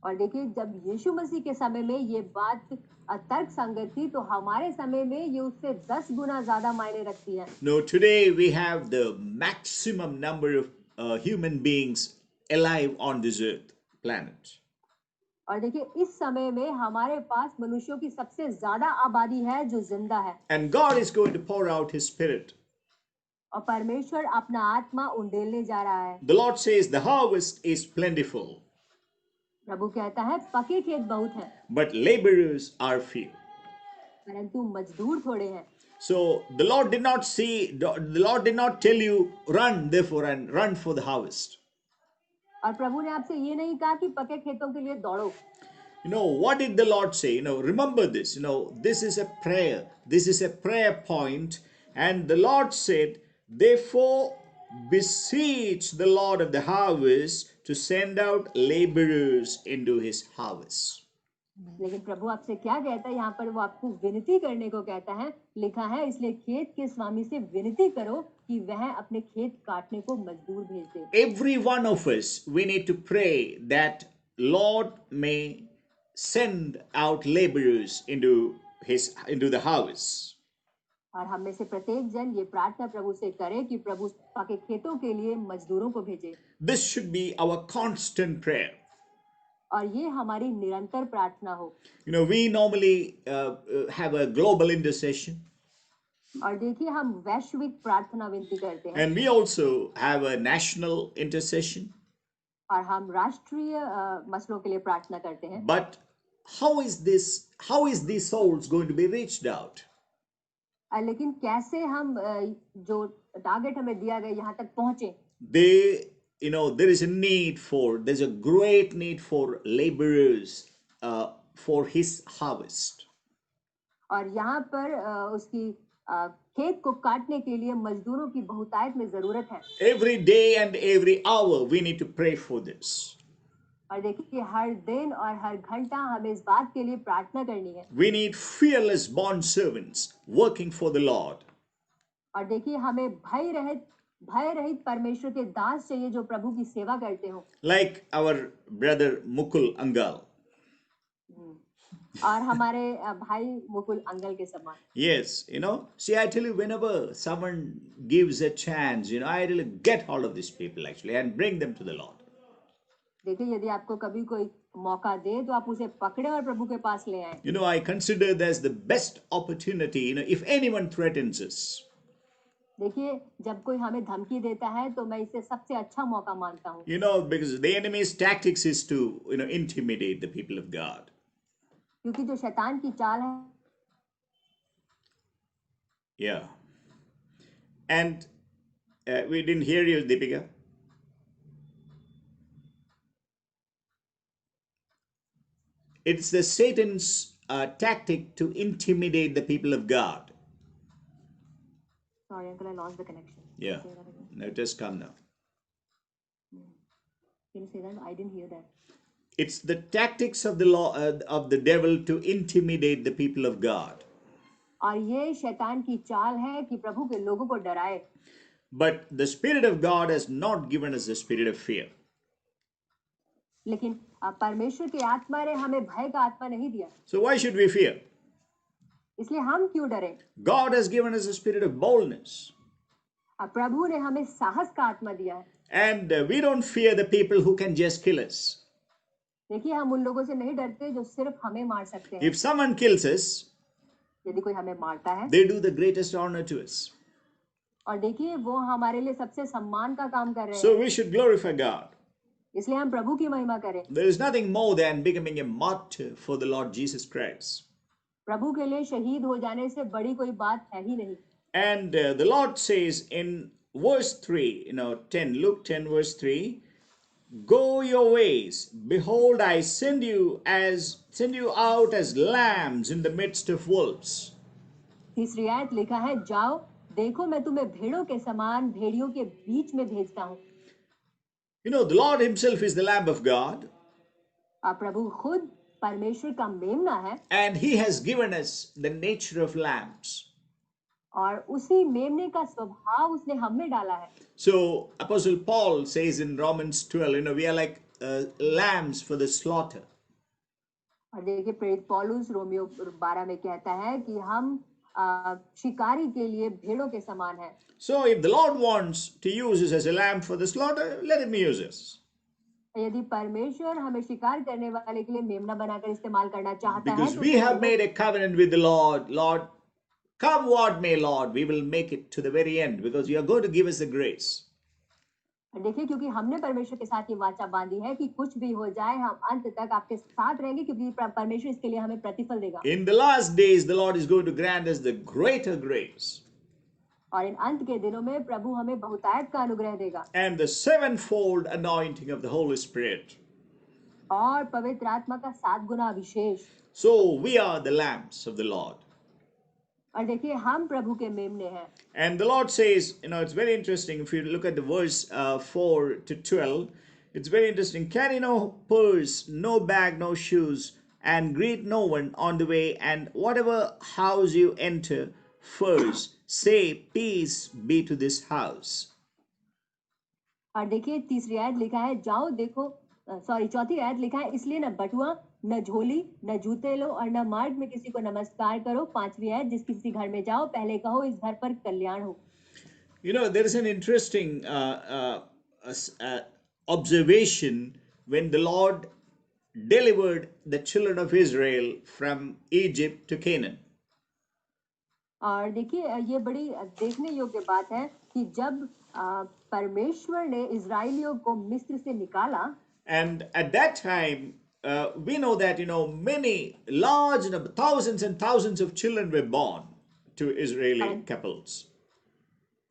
और देखिए, जब यीशु मसीह के समय में ये बात तर्क संगत थी, तो हमारे समय में ये उससे 10 गुना ज्यादा मायने रखती है। No, today we have the maximum number of human beings alive on this earth planet. और देखिए, इस समय में हमारे पास मनुष्यों की सबसे ज्यादा आबादी है जो जिंदा है। And God is going to pour out his spirit. और परमेश्वर अपना आत्मा उंडेलने जा रहा है। The Lord says the harvest is plentiful, प्रभु कहता है, पके खेत बहुत हैं, but laborers are few. परंतु मजदूर थोड़े हैं। So the Lord did not tell you, run therefore and run for the harvest. और प्रभु ने आपसे ये नहीं कहा कि पके खेतों के लिए दौड़ो। What did the Lord say? Remember this. This is a prayer. This is a prayer point. And the Lord said, therefore, beseech the Lord of the harvest to send out laborers into his harvest. लेकिन प्रभु आपसे क्या कहता है यहाँ पर? वो आपको विनती करने को कहता है। लिखा है, इसलिए खेत के स्वामी से विनती करो कि वह अपने खेत काटने को मजदूर भेज दे। Every one of us, we need to pray that Lord may send out laborers into the harvest. और हम में से प्रत्येक जन ये प्रार्थना प्रभु से करे कि प्रभु पके खेतों के लिए मजदूरों को भेजे। This should be our constant prayer. और ये हमारी निरंतर प्रार्थना हो। We normally have a global intercession. और देखिए, हम वैश्विक प्रार्थना विनती करते हैं। And we also have a national intercession. और हम राष्ट्रीय मसलों के लिए प्रार्थना करते हैं। But how is these souls going to be reached out? लेकिन कैसे हम जो टारगेट हमें दिया गया यहाँ तक पहुंचे? There's a great need for laborers for his harvest. और यहाँ पर उसकी खेत को काटने के लिए मजदूरों की बहुतायत में जरूरत है। Every day and every hour we need to pray for this. और देखिए, हर दिन और हर घंटा हमें इस बात के लिए प्रार्थना करनी है। We need fearless bond servants working for the Lord. और देखिए, हमें भय रहित परमेश्वर के दास चाहिए जो प्रभु की सेवा करते हो। Like our brother Mukul Angal. और हमारे भाई मुकुल अंगल के समान। Yes, see, I tell you, whenever someone gives a chance, I really get hold of these people actually and bring them to the Lord. देखिए, यदि आपको कभी कोई मौका दे तो आप उसे पकड़े और प्रभु के पास ले आए। I consider this the best opportunity, if anyone threatens us. देखिए, जब कोई हमें धमकी देता है तो मैं इसे सबसे अच्छा मौका मानता हूँ, Because the enemy's tactics is to, intimidate the people of God. क्योंकि जो शैतान की चाल है Yeah. And we didn't hear you, Deepika. It's the Satan's tactic to intimidate the people of God. Sorry uncle I lost the connection Yeah. Now just come now. Can you say that I didn't here that It's the tactics of the law of the devil to intimidate the people of God. और ये शैतान की चाल है कि प्रभु के लोगों को डराए, But the Spirit of God has not given us the spirit of fear. लेकिन परमेश्वर की आत्मा ने हमें भय का आत्मा नहीं दिया, So why should we fear? इसलिए हम क्यों डरें? God has given us a spirit of boldness. प्रभु ने हमें साहस का आत्मा दिया है। And we don't fear the people who can just kill us. देखिए, हम उन लोगों से नहीं डरते जो सिर्फ हमें मार सकते हैं। If someone kills us, यदि कोई हमें मारता है, they do the greatest honor to us. और देखिए वो हमारे लिए सबसे सम्मान का काम कर रहे हैं, So we should glorify God. इसलिए हम प्रभु की महिमा करें। There is nothing more than becoming a martyr for the Lord Jesus Christ. प्रभु के लिए शहीद हो जाने से बड़ी कोई बात है ही नहीं। And the Lord says in verse 3, 10, Luke 10, verse 3, go your ways. Behold, I send you out as lambs in the midst of wolves. तीसरी आयत लिखा है, जाओ देखो मैं तुम्हें भेड़ों के समान भेड़ियों के बीच में भेजता हूँ। The Lord himself is the Lamb of God. प्रभु खुद परमेश्वर का मेमना है, And he has given us the nature of lambs. और उसी मेमने का स्वभाव उसने हम में डाला है। So Apostle Paul says in Romans 12, we are like lambs for the slaughter. और देखिए प्रेरित पौलुस रोमियो 12 में कहता है कि हम शिकारी के लिए भेड़ों के समान हैं। So if the Lord wants to use us as a lamb for the slaughter, let him use us. यदि परमेश्वर हमें शिकार करने वाले के लिए मेमना बनाकर इस्तेमाल करना चाहता है, Because तो we have made a covenant with the Lord. Lord, come what may, Lord, we will make it to the very end because you are going to give us the grace. देखिए, क्योंकि हमने परमेश्वर के साथ ये वाचा बांधी है कि कुछ भी हो जाए हम अंत तक आपके साथ रहेंगे, क्योंकि परमेश्वर इसके लिए हमें प्रतिफल देगा। In the last days, the Lord is going to grant us the greater grace. और इन अंत के दिनों में प्रभु हमें बहुतायत का अनुग्रह देगा। And the sevenfold anointing of the Holy Spirit. और पवित्र आत्मा का 7 गुना अभिषेक। So we are the lambs of the Lord. और देखिए हम प्रभु के मेमने हैं। And the Lord says, it's very interesting. If you look at the verse 4 to 12, it's very interesting. Carry no purse, no bag, no shoes, and greet no one on the way. And whatever house you enter, first say, peace be to this house. और देखिए तीसरी आयत लिखा है, जाओ देखो, sorry चौथी आयत लिखा है, इसलिए न बटुआ, न झोली, न जूते लो और न मार्ग में किसी को नमस्कार करो। पांचवी आयत, जिस किसी घर में जाओ पहले कहो इस घर पर कल्याण हो। There is an interesting observation when the Lord delivered the children of Israel from Egypt to Canaan. और देखिए ये बड़ी देखने योग्य बात है कि जब परमेश्वर ने इजराइलियों को मिस्र से निकाला, and at that time we know that many large thousands and thousands of children were born to Israeli couples.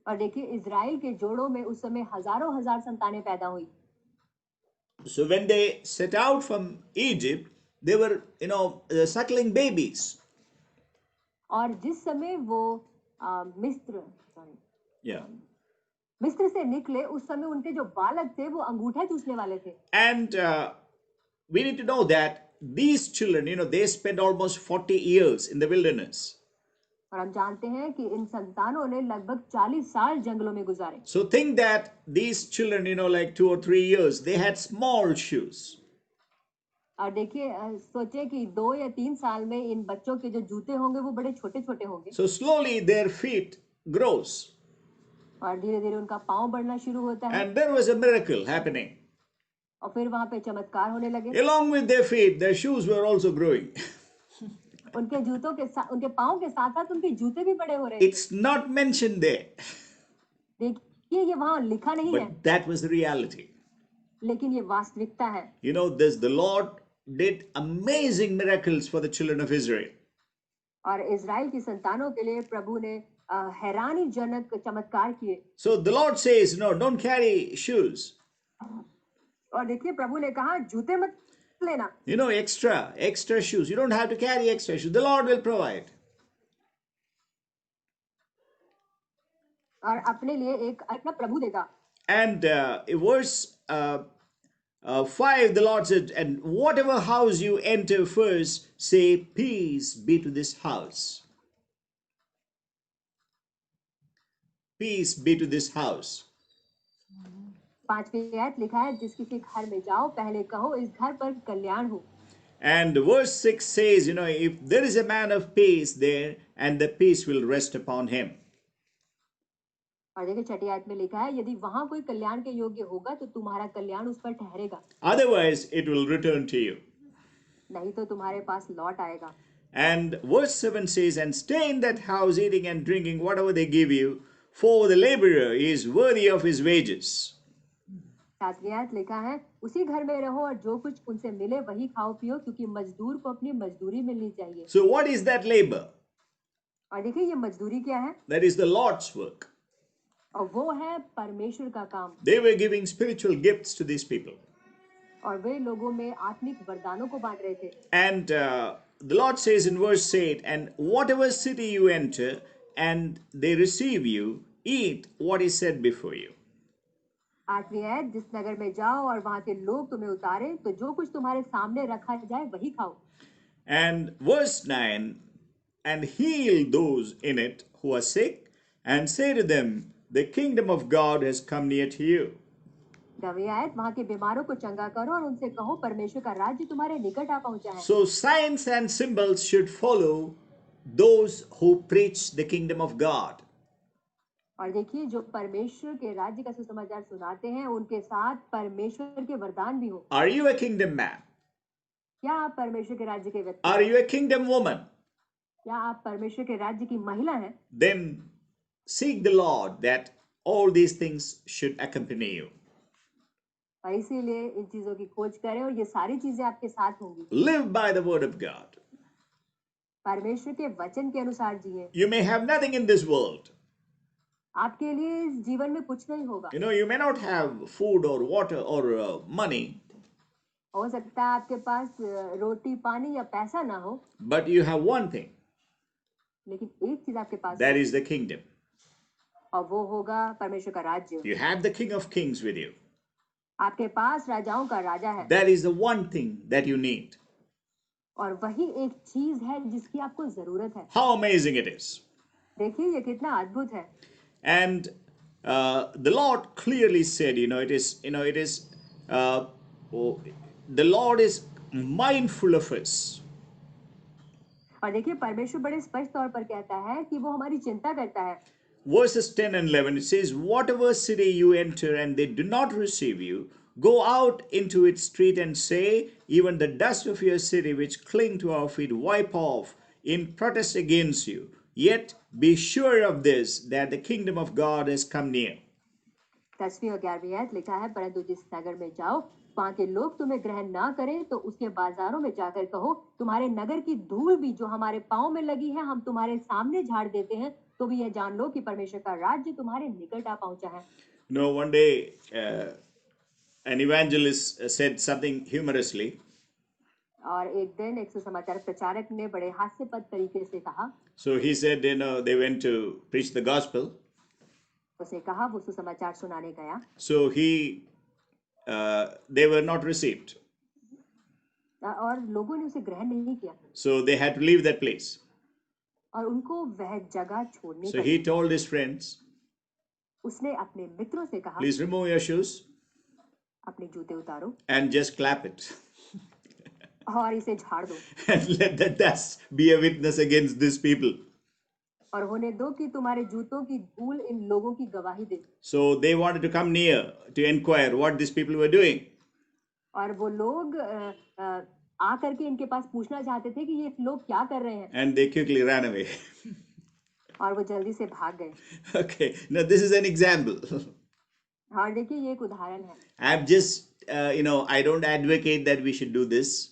और देखिए इजराइल के जोड़ों में उस समय हजारों हजार संतानें पैदा हुई। So when they set out from Egypt, they were suckling babies. और जिस समय वो मिस्र Yeah. मिस्र से निकले, उस समय उनके जो बालक थे वो अंगूठा चूसने वाले थे। And we need to know that these children, they spent almost 40 years in the wilderness. और हम जानते हैं कि इन संतानों ने लगभग 40 साल जंगलों में गुजारे। So think that these children, like 2 or 3 years, they had small shoes. और देखिए सोचे कि 2 या 3 साल में इन बच्चों के जो जूते होंगे वो बड़े छोटे-छोटे होंगे। So slowly their feet grows. और धीरे-धीरे उनका पांव बढ़ना शुरू होता है। And there was a miracle happening. और फिर वहां पे चमत्कार होने लगे। Along with their feet, their shoes were also growing. उनके जूतों के साथ, उनके पांव के साथ-साथ उनके जूते भी बड़े हो रहे। It's not mentioned there. देखिए ये वहां लिखा नहीं है, but that was the reality. लेकिन ये वास्तविकता है। You know, the Lord did amazing miracles for the children of Israel. और इज़राइल की संतानों के लिए प्रभु ने हैरानीजनक चमत्कार किए। So the Lord says, no, don't carry shoes. और देखिए प्रभु ने कहा जूते मत लेना, You know, extra shoes. You don't have to carry extra shoes. The Lord will provide. और अपने लिए एक अपना प्रभु देगा। And in verse 5, the Lord said, and whatever house you enter first, say, peace be to this house. Peace be to this house. 5वीं आयत लिखा है, जिस किसी घर में जाओ पहले कहो इस घर पर कल्याण हो। And verse 6 says, you know, if there is a man of peace there, and the peace will rest upon him. और देखिए 6ठी आयत में लिखा है, यदि वहां कोई कल्याण के योग्य होगा तो तुम्हारा कल्याण उस पर ठहरेगा, Otherwise, it will return to you. नहीं तो तुम्हारे पास लौट आएगा। And verse 7 says, and stay in that house, eating and drinking whatever they give you, for the laborer is worthy of his wages. 7वीं आयत लिखा है, उसी घर में रहो और जो कुछ उनसे मिले वही खाओ पियो, क्योंकि मजदूर को अपनी मजदूरी मिलनी चाहिए। So, what is that labor? और देखिए ये मजदूरी क्या है? That is the Lord's work. और वो है परमेश्वर का काम। They were giving spiritual gifts to these people. और वे लोगों में आत्मिक वरदानों को बांट रहे थे। And the Lord says in verse 8, and whatever city you enter, and they receive you, eat what is set before you. 8वीं आयत, जिस नगर में जाओ और वहां के लोग तुम्हें उतारे तो जो कुछ तुम्हारे सामने रखा जाए वही खाओ। And verse 9, and heal those in it who are sick, and say to them, the kingdom of God has come near to you. 9वीं आयत, वहां के बीमारों को चंगा करो और उनसे कहो परमेश्वर का राज्य तुम्हारे निकट आ पहुंचा है। So signs and symbols should follow those who preach the kingdom of God. और देखिए जो परमेश्वर के राज्य का सुसमाचार सुनाते हैं उनके साथ परमेश्वर के वरदान भी हो। Are you a kingdom man? क्या आप परमेश्वर के राज्य के व्यक्ति Are हैं? you a kingdom woman? क्या आप परमेश्वर के राज्य की महिला हैं? Then seek the Lord that all these things should accompany you. और इसीलिए इन चीजों की खोज करें और ये सारी चीजें आपके साथ होंगी। Live by the word of God. परमेश्वर के वचन के अनुसार जिए। You may have nothing in this world. आपके लिए इस जीवन में कुछ नहीं होगा। You know, you may not have food or water or money, हो सकता है आपके पास रोटी पानी या पैसा ना हो, but you have one thing. लेकिन एक चीज आपके पास That है, is the kingdom. और वो होगा परमेश्वर का राज्य। You have the King of Kings with you. आपके पास राजाओं का राजा है, That is the one thing that you need. और वही एक चीज है जिसकी आपको जरूरत है। How amazing it is. देखिए ये कितना अद्भुत है। And the Lord clearly said, the Lord is mindful of us. और देखिए परमेश्वर बड़े स्पष्ट तौर पर कहता है कि वो हमारी चिंता करता है। Verses 10 and 11, it says, whatever city you enter and they do not receive you, go out into its street and say, even the dust of your city which cling to our feet, wipe off in protest against you. Yet be sure of this, that the kingdom of God has come near. 10वीं और 11वीं आयत लिखा है, परंतु जिस नगर में जाओ वहां के लोग तुम्हें ग्रहण ना करें तो उसके बाजारों में जाकर कहो, तुम्हारे नगर की धूल भी जो हमारे पांव में लगी है हम तुम्हारे सामने झाड़ देते हैं, तो भी यह जान लो कि परमेश्वर का राज्य तुम्हारे निकट आ पहुंचा है। You know, one day an evangelist said something humorously. और एक दिन एक सुसमाचार प्रचारक ने बड़े हास्यपद तरीके से कहा। So he said, they went to preach the gospel. उसने कहा वो सुसमाचार सुनाने गया। So they were not received. और लोगों ने उसे ग्रहण नहीं किया। So they had to leave that place. और उनको वह जगह छोड़नी So पड़ी। he told his friends, उसने अपने मित्रों से कहा, please remove your shoes अपने जूते उतारो and just clap it. और इसे झाड़ दो And let the dust be a witness against these people. और होने दो कि तुम्हारे जूतों की धूल इन लोगों की गवाही दे। So they wanted to come near to inquire what these people were doing. और वो लोग आकर के इनके पास पूछना चाहते थे कि ये लोग क्या कर रहे हैं। And they quickly ran away. और वो जल्दी से भाग गए। Okay, now this is an example. और देखिए ये एक उदाहरण है। I'm just, I don't advocate that we should do this,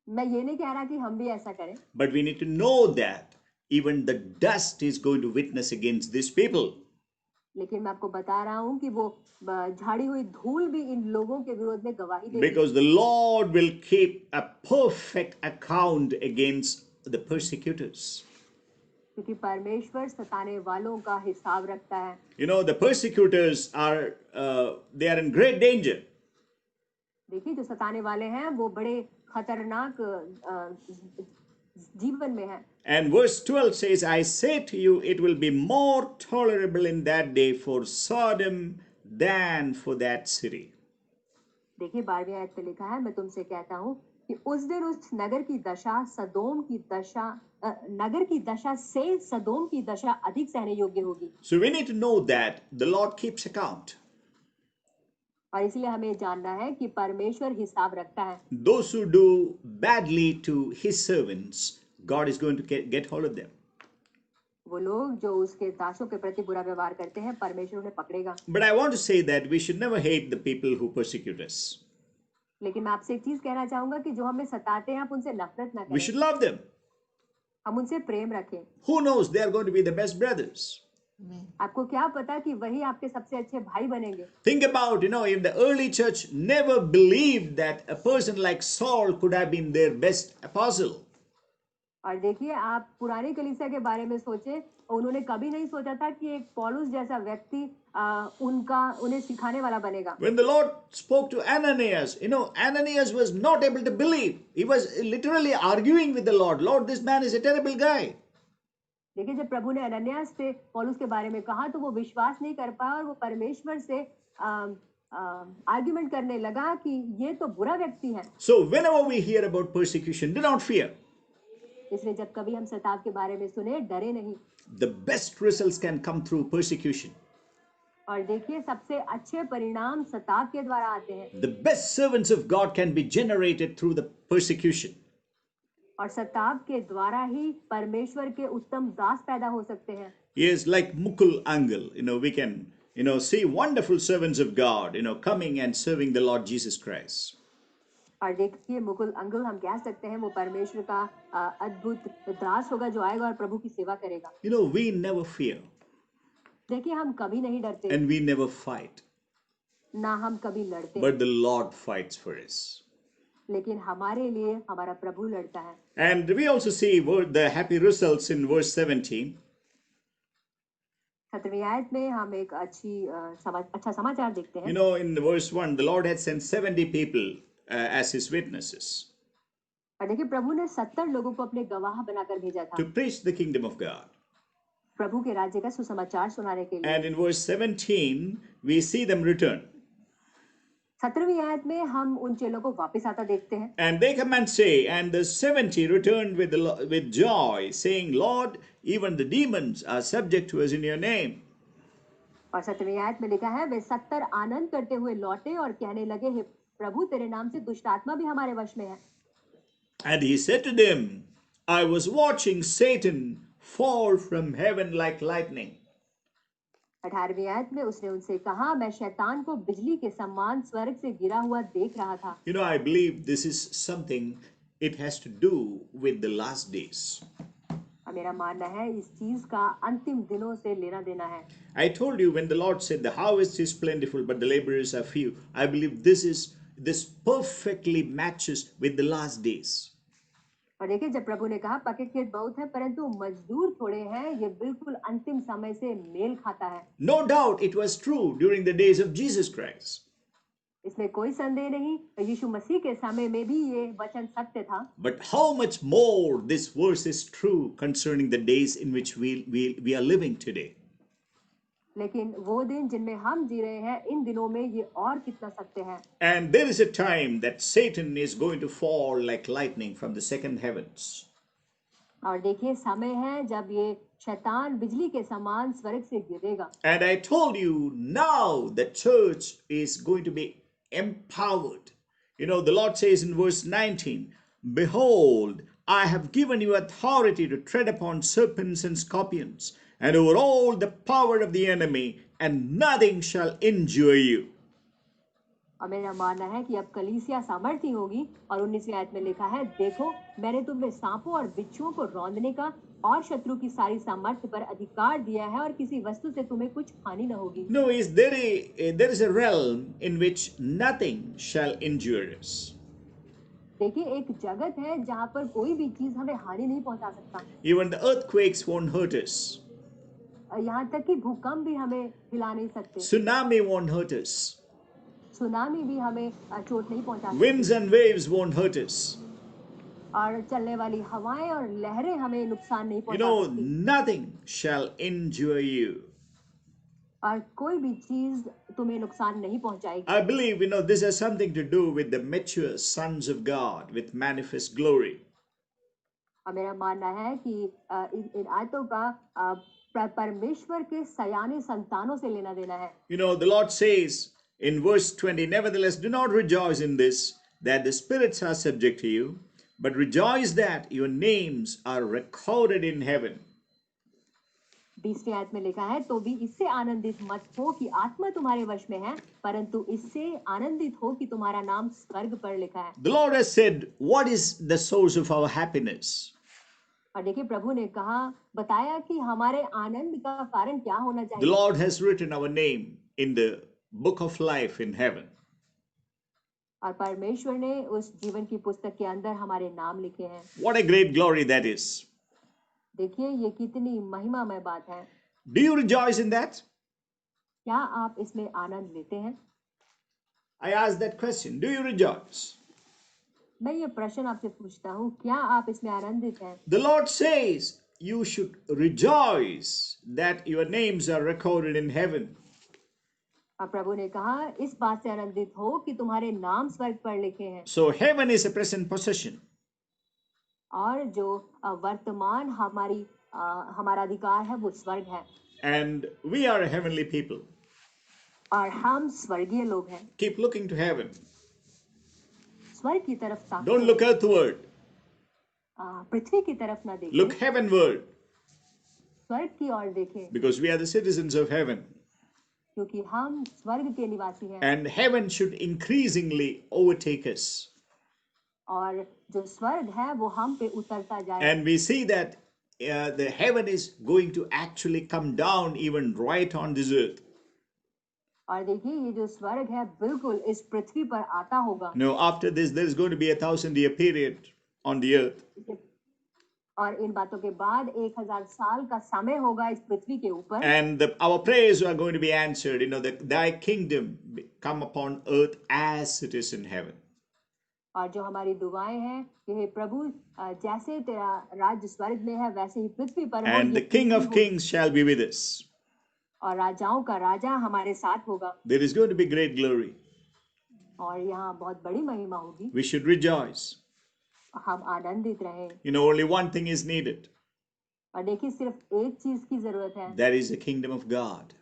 मैं ये नहीं कह रहा कि हम भी ऐसा करें, but we need to know that even the dust is going to witness against these people. लेकिन मैं आपको बता रहा हूँ कि वो झाड़ी हुई धूल भी इन लोगों के विरोध में गवाही देगी। Because the Lord will keep a perfect account against the persecutors. क्योंकि परमेश्वर सताने वालों का हिसाब रखता है। You know, the persecutors they are in great danger. देखिए जो सताने वाले हैं वो बड़े खतरनाक जीवन में हैं। And verse 12 says, I say to you, it will be more tolerable in that day for Sodom than for that city. देखिए 12वीं आयत पे लिखा है, मैं तुमसे कहता हूँ कि उस दिन उस नगर की दशा से सदोम की दशा अधिक सहने योग्य होगी। So we need to know that the Lord keeps account. और इसलिए हमें जानना है कि परमेश्वर हिसाब रखता है। Those who do badly to his servants, God is going to get hold of them. वो लोग जो उसके दासों के प्रति बुरा व्यवहार करते हैं, परमेश्वर उन्हें पकड़ेगा। But I want to say that we should never hate the people who persecute us. लेकिन मैं आपसे एक चीज कहना चाहूंगा कि जो हमें सताते हैं आप उनसे नफरत ना We करें, should love them. हम उनसे प्रेम रखें। Who knows, they are going to be the best brothers. आपको क्या पता कि वही आपके सबसे अच्छे भाई बनेंगे। Think about, if the early church never believed that a person like Saul could have been their best apostle. और देखिए आप पुरानी कलीसिया के बारे में सोचें, उन्होंने कभी नहीं सोचा था कि एक पौलुस जैसा व्यक्ति उन्हें सिखाने वाला बनेगा। When the Lord spoke to Ananias, Ananias was not able to believe. He was literally arguing with the Lord. Lord, this man is a terrible guy. देखिए जब प्रभु ने अनन्यास से पौलुस के बारे में कहा तो वो विश्वास नहीं कर पाया और वो परमेश्वर से आर्गुमेंट करने लगा कि ये तो बुरा व्यक्ति है। So whenever we hear about persecution, do not fear. इसलिए जब कभी हम सताव के बारे में सुने, डरे नहीं। The best results can come through persecution. और देखिए सबसे अच्छे परिणाम सताव के द्वारा आते हैं। The best servants of God can be generated through the persecution. और सताव के द्वारा ही परमेश्वर के उत्तम दास पैदा हो सकते हैं। Yes, like Mukul Angle, we can, see wonderful servants of God, coming and serving the Lord Jesus Christ. और देखिए मुकुल अंगुल हम कह सकते हैं वो परमेश्वर का अद्भुत दास होगा जो आएगा और प्रभु की सेवा करेगा। We never fear. देखिए हम कभी नहीं डरते। And we never fight. ना हम कभी लड़ते। But the Lord fights for us. लेकिन हमारे लिए हमारा प्रभु लड़ता है। And we also see the happy results in verse 17. 17वीं आयत में हम एक अच्छा समाचार देखते हैं। In verse 1, the Lord had sent 70 people as his witnesses. और देखिए प्रभु ने 70 लोगों को अपने गवाह बनाकर भेजा था। To preach the kingdom of God. प्रभु के राज्य का सुसमाचार सुनाने के लिए। And in verse 17, we see them return. 17वीं आयत में हम उन चेलों को वापस आता देखते हैं। And they come and say, and the 70 returned with joy, saying, Lord, even the demons are subject to us in your name. और 17वीं आयत में लिखा है, वे 70 आनंद करते हुए लौटे और कहने लगे, हे प्रभु तेरे नाम से दुष्ट आत्मा भी हमारे वश में है। And he said to them, I was watching Satan fall from heaven like lightning. 18वीं आयत में उसने उनसे कहा, मैं शैतान को बिजली के समान स्वर्ग से गिरा हुआ देख रहा था। I believe this is something it has to do with the last days. मेरा मानना है इस चीज का अंतिम दिनों से लेना देना है। I told you when the Lord said the harvest is plentiful but the laborers are few. I believe this perfectly matches with the last days. और देखिए जब प्रभु ने कहा पके खेत बहुत है परंतु मजदूर थोड़े हैं, ये बिल्कुल अंतिम समय से मेल खाता है। No doubt it was true during the days of Jesus Christ. इसमें कोई संदेह नहीं, यीशु मसीह के समय में भी ये वचन सत्य था। But how much more this verse is true concerning the days in which we are living today. लेकिन वो दिन जिनमें हम जी रहे हैं, इन दिनों में ये और कितना सत्य है। And there is a time that Satan is going to fall like lightning from the second heavens. और देखिए समय है जब ये शैतान बिजली के समान स्वर्ग से गिरेगा। And I told you now the church is going to be empowered. The Lord says in verse 19, behold, I have given you authority to tread upon serpents and scorpions and over all the power of the enemy, and nothing shall injure you. और मेरा मानना है कि अब कलीसिया सामर्थी होगी। और 19वीं आयत में लिखा है, देखो मैंने तुम्हें सांपों और बिच्छुओं को रौंदने का और शत्रु की सारी सामर्थ्य पर अधिकार दिया है, और किसी वस्तु से तुम्हें कुछ हानि न होगी। No, there is a realm in which nothing shall injure us. देखिए एक जगत है जहाँ पर कोई भी चीज हमें हानि नहीं पहुंचा सकता। Even the earthquakes won't hurt us. यहाँ तक कि भूकंप भी हमें हिला नहीं सकते। Tsunami won't hurt us. Tsunami भी हमें चोट नहीं पहुंचा सकती। Winds and waves won't hurt us. और चलने वाली हवाएं और लहरें हमें नुकसान नहीं You पहुंचा know, सकती। nothing shall injure you. और कोई भी चीज तुम्हें नुकसान नहीं पहुंचाएगी। I believe, this has something to do with the mature sons of God with manifest glory. और मेरा मानना है कि इन आयतों का परमेश्वर के सयाने संतानों से लेना देना है। The Lord says in verse 20, nevertheless, do not rejoice in this, that the spirits are subject to you, but rejoice that your names are recorded in heaven. 20वीं आयत में लिखा है, तो भी इससे आनंदित मत हो कि आत्मा तुम्हारे वश में है, परंतु इससे आनंदित हो कि तुम्हारा नाम स्वर्ग पर लिखा है। The Lord has said, what is the source of our happiness? और देखिए प्रभु ने बताया कि हमारे आनंद का कारण क्या होना चाहिए। The Lord has written our name in the book of life in heaven. और परमेश्वर ने उस जीवन की पुस्तक के अंदर हमारे नाम लिखे हैं। What a great glory that is. देखिए ये कितनी महिमामय बात है। Do you rejoice in that? क्या आप इसमें आनंद लेते हैं? I asked that question. Do you rejoice? मैं ये प्रश्न आपसे पूछता हूँ, क्या आप इसमें आनंदित हैं? The Lord says you should rejoice that your names are recorded in heaven. और प्रभु ने कहा इस बात से आनंदित हो कि तुम्हारे नाम स्वर्ग पर लिखे हैं। So heaven is a present possession. और जो वर्तमान हमारा अधिकार है वो स्वर्ग है। And we are a heavenly people. और हम स्वर्गीय लोग हैं। Keep looking to heaven. स्वर्ग की तरफ ताकते Don't look earthward. पृथ्वी की तरफ ना देखें। Look heavenward. स्वर्ग की ओर देखें। Because we are the citizens of heaven. क्योंकि हम स्वर्ग के निवासी हैं। And heaven should increasingly overtake us. और जो स्वर्ग है वो हम पे उतरता जाए। And we see that the heaven is going to actually come down even right on this earth. और देखिए ये जो स्वर्ग है बिल्कुल इस पृथ्वी पर आता होगा। After this there is going to be 1,000-year period on the earth. और इन बातों के बाद 1000 साल का समय होगा इस पृथ्वी के ऊपर। And our prayers are going to be answered. Thy kingdom come upon earth as it is in heaven. और जो हमारी दुआएं हैं कि हे प्रभु जैसे तेरा राज्य स्वर्ग में है वैसे ही पृथ्वी पर हो। And the King of Kings shall be with us. और राजाओं का राजा हमारे साथ होगा। There is going to be great glory. और यहाँ बहुत बड़ी महिमा होगी। We should rejoice. हम आनंदित रहें। Only one thing is needed. और देखिए सिर्फ एक चीज की जरूरत है। That is the kingdom of God.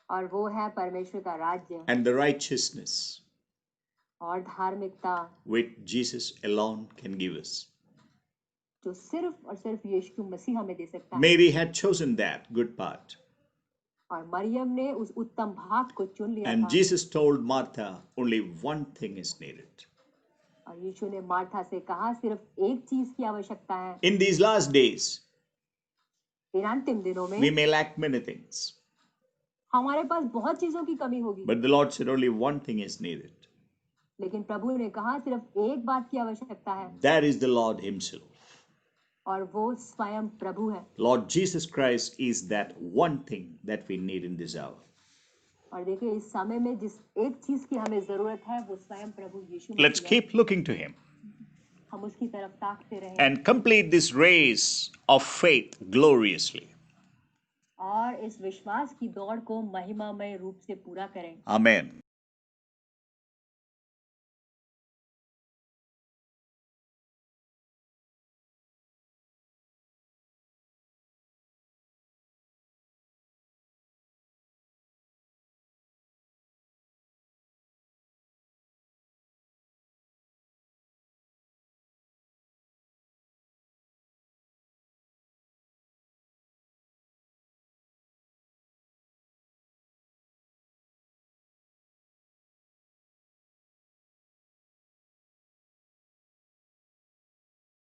और वो है परमेश्वर का राज्य। And the righteousness. और धार्मिकता। Which Jesus alone can give us. जो सिर्फ और सिर्फ यीशु मसीह हमें दे सकता है। Mary had chosen that good part. और मरियम ने उस उत्तम भाग को चुन लिया था। And Jesus told Martha, only one thing is needed. और यीशु ने मार्था से कहा सिर्फ एक चीज की आवश्यकता है। In these last days, इन अंतिम दिनों में we may lack many things. हमारे पास बहुत चीजों की कमी होगी। But the Lord said only one thing is needed. लेकिन प्रभु ने कहा सिर्फ एक बात की आवश्यकता है। That is the Lord himself. और वो स्वयं प्रभु है। Lord Jesus Christ is that one thing that we need in this hour. और देखिए इस समय में जिस एक चीज की हमें जरूरत है वो स्वयं प्रभु यीशु मसीह है। Let's keep looking to him. हम उसकी तरफ ताकते रहें। And complete this race of faith gloriously. और इस विश्वास की दौड़ को महिमामय रूप से पूरा करें। Amen.